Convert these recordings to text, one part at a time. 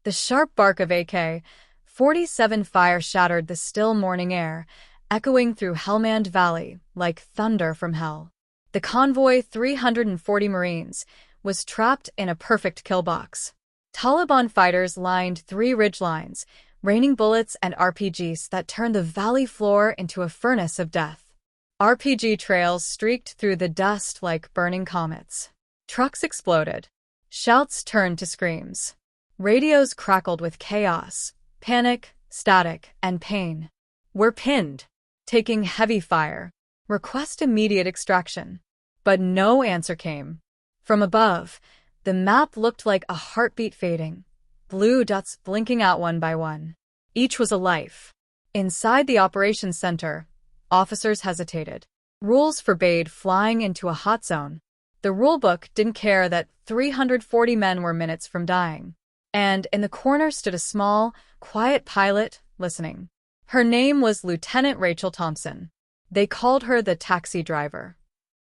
The sharp bark of AK-47 fire shattered the still morning air, echoing through Helmand Valley like thunder from hell. The convoy, 340 Marines, was trapped in a perfect kill box. Taliban fighters lined 3 ridgelines, raining bullets and RPGs that turned the valley floor into a furnace of death. RPG trails streaked through the dust like burning comets. Trucks exploded. Shouts turned to screams. Radios crackled with chaos, panic, static, and pain. "We're pinned. Taking heavy fire. Request immediate extraction." But no answer came. From above, the map looked like a heartbeat fading, blue dots blinking out one by one. Each was a life. Inside the operations center, officers hesitated. Rules forbade flying into a hot zone. The rulebook didn't care that 340 men were minutes from dying. And in the corner stood a small, quiet pilot, listening. Her name was Lieutenant Rachel Thompson. They called her the taxi driver.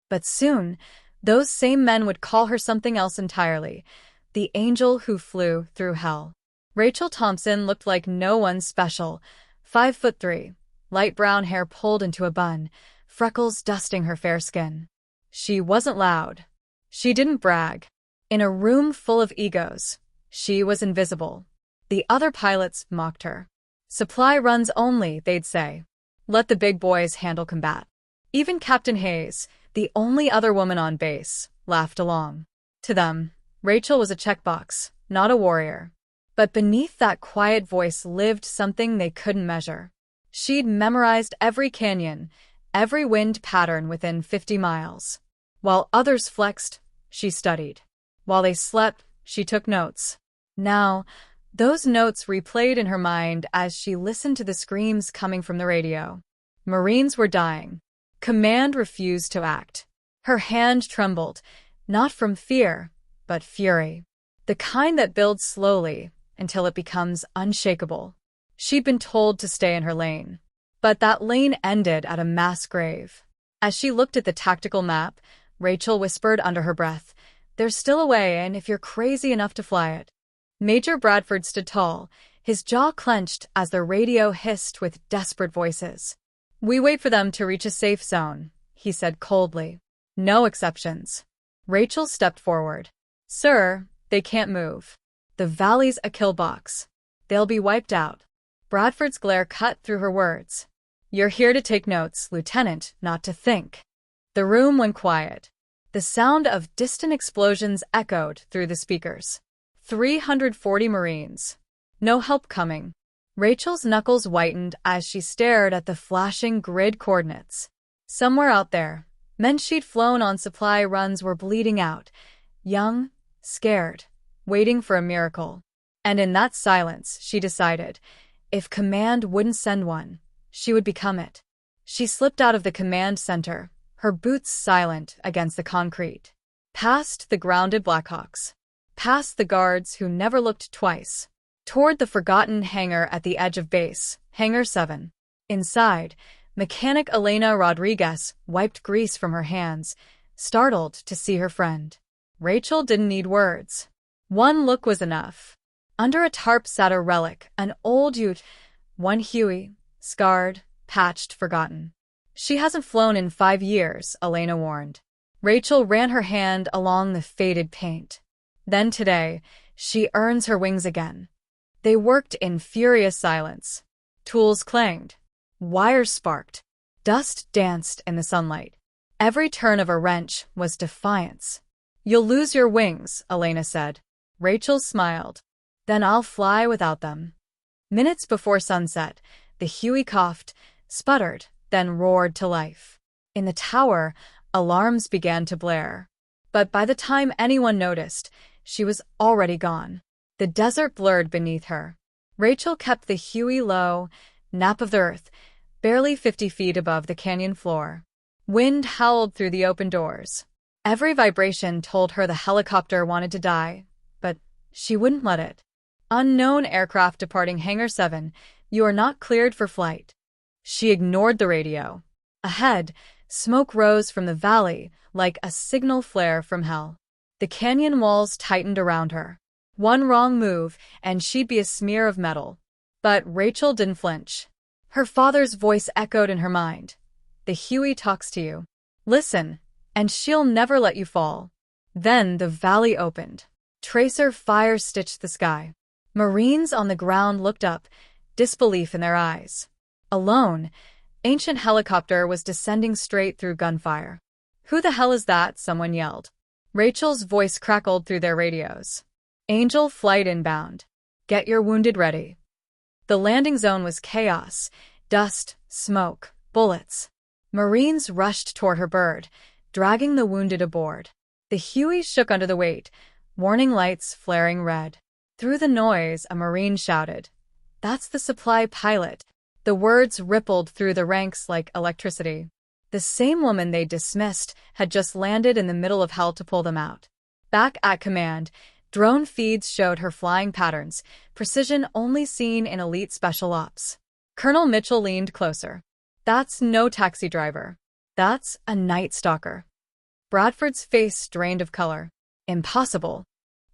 But soon, those same men would call her something else entirely, the angel who flew through hell. Rachel Thompson looked like no one special, 5'3", light brown hair pulled into a bun, freckles dusting her fair skin. She wasn't loud. She didn't brag. In a room full of egos, she was invisible. The other pilots mocked her. "Supply runs only," they'd say. "Let the big boys handle combat." Even Captain Hayes, the only other woman on base, laughed along. To them, Rachel was a checkbox, not a warrior. But beneath that quiet voice lived something they couldn't measure. She'd memorized every canyon, every wind pattern within 50 miles. While others flexed, she studied. While they slept, she took notes. Now, those notes replayed in her mind as she listened to the screams coming from the radio. Marines were dying. Command refused to act. Her hand trembled, not from fear, but fury. The kind that builds slowly until it becomes unshakable. She'd been told to stay in her lane. But that lane ended at a mass grave. As she looked at the tactical map, Rachel whispered under her breath, "There's still a way, and if you're crazy enough to fly it." Major Bradford stood tall, his jaw clenched as the radio hissed with desperate voices. "We wait for them to reach a safe zone," he said coldly. "No exceptions." Rachel stepped forward. "Sir, they can't move. The valley's a kill box. They'll be wiped out." Bradford's glare cut through her words. "You're here to take notes, Lieutenant, not to think." The room went quiet. The sound of distant explosions echoed through the speakers. 340 Marines. No help coming. Rachel's knuckles whitened as she stared at the flashing grid coordinates. Somewhere out there, men she'd flown on supply runs were bleeding out, young, scared, waiting for a miracle. And in that silence, she decided, if command wouldn't send one, she would become it. She slipped out of the command center, her boots silent against the concrete. Past the grounded Blackhawks. Past the guards who never looked twice. Toward the forgotten hangar at the edge of base, Hangar 7. Inside, mechanic Elena Rodriguez wiped grease from her hands, startled to see her friend. Rachel didn't need words. One look was enough. Under a tarp sat a relic, an old ute, one Huey, scarred, patched, forgotten. "She hasn't flown in 5 years," Elena warned. Rachel ran her hand along the faded paint. Then today, she earns her wings again. They worked in furious silence. Tools clanged. Wires sparked. Dust danced in the sunlight. Every turn of a wrench was defiance. "You'll lose your wings," Elena said. Rachel smiled. "Then I'll fly without them." Minutes before sunset, the Huey coughed, sputtered, then roared to life. In the tower, alarms began to blare. But by the time anyone noticed, she was already gone. The desert blurred beneath her. Rachel kept the Huey low, nap of the earth, barely 50 feet above the canyon floor. Wind howled through the open doors. Every vibration told her the helicopter wanted to die, but she wouldn't let it. "Unknown aircraft departing Hangar 7, you are not cleared for flight." She ignored the radio. Ahead, smoke rose from the valley like a signal flare from hell. The canyon walls tightened around her. One wrong move, and she'd be a smear of metal. But Rachel didn't flinch. Her father's voice echoed in her mind. The Huey talks to you. Listen, and she'll never let you fall. Then the valley opened. Tracer fire stitched the sky. Marines on the ground looked up, disbelief in their eyes. Alone, Ancient Helicopter was descending straight through gunfire. "Who the hell is that?" someone yelled. Rachel's voice crackled through their radios. "Angel flight inbound. Get your wounded ready." The landing zone was chaos, dust, smoke, bullets. Marines rushed toward her bird, dragging the wounded aboard. The Huey shook under the weight, warning lights flaring red. Through the noise, a Marine shouted, "That's the supply pilot." The words rippled through the ranks like electricity. The same woman they dismissed had just landed in the middle of hell to pull them out. Back at command, drone feeds showed her flying patterns, precision only seen in elite special ops. Colonel Mitchell leaned closer. "That's no taxi driver. That's a night stalker." Bradford's face drained of color. Impossible.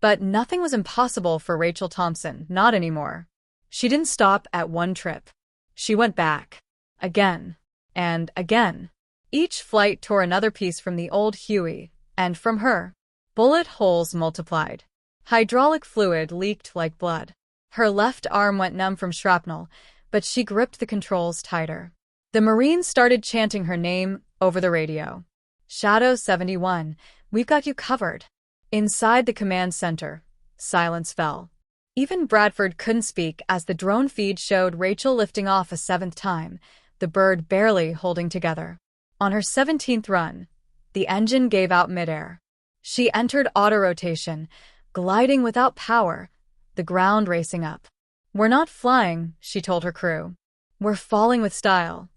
But nothing was impossible for Rachel Thompson, not anymore. She didn't stop at one trip. She went back. Again. And again. Each flight tore another piece from the old Huey, and from her. Bullet holes multiplied. Hydraulic fluid leaked like blood. Her left arm went numb from shrapnel, but she gripped the controls tighter. The Marines started chanting her name over the radio. "Shadow 71, we've got you covered." Inside the command center, silence fell. Even Bradford couldn't speak as the drone feed showed Rachel lifting off a 7th time, the bird barely holding together. On her 17th run, the engine gave out midair. She entered auto-rotation, gliding without power, the ground racing up. "We're not flying," she told her crew. "We're falling with style."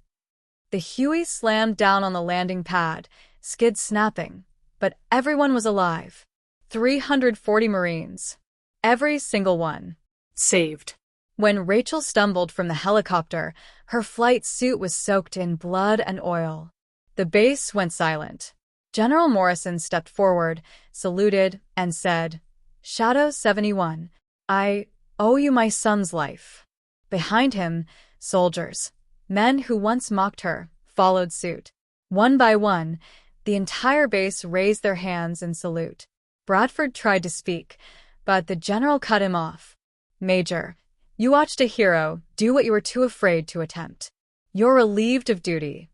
The Huey slammed down on the landing pad, skids snapping, but everyone was alive. 340 Marines. Every single one. Saved. When Rachel stumbled from the helicopter, her flight suit was soaked in blood and oil. The base went silent. General Morrison stepped forward, saluted, and said, "Shadow 71, I owe you my son's life." Behind him, soldiers, men who once mocked her, followed suit. One by one, the entire base raised their hands in salute. Bradford tried to speak, but the general cut him off. "Major, you watched a hero do what you were too afraid to attempt. You're relieved of duty."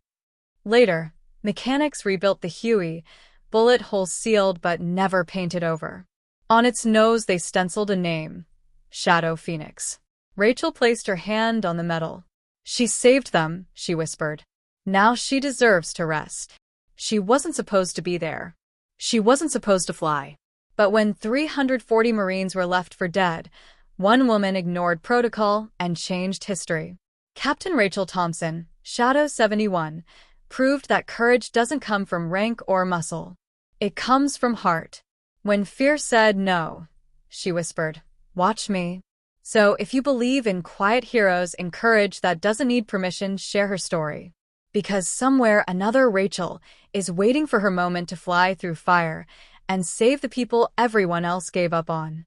Later, mechanics rebuilt the Huey, bullet holes sealed but never painted over. On its nose they stenciled a name, Shadow Phoenix. Rachel placed her hand on the metal. "She saved them," she whispered. "Now she deserves to rest." She wasn't supposed to be there. She wasn't supposed to fly. But when 340 Marines were left for dead, one woman ignored protocol and changed history. Captain Rachel Thompson, Shadow 71, proved that courage doesn't come from rank or muscle. It comes from heart. When fear said no, she whispered, "Watch me." So if you believe in quiet heroes and courage that doesn't need permission, share her story. Because somewhere another Rachel is waiting for her moment to fly through fire and save the people everyone else gave up on.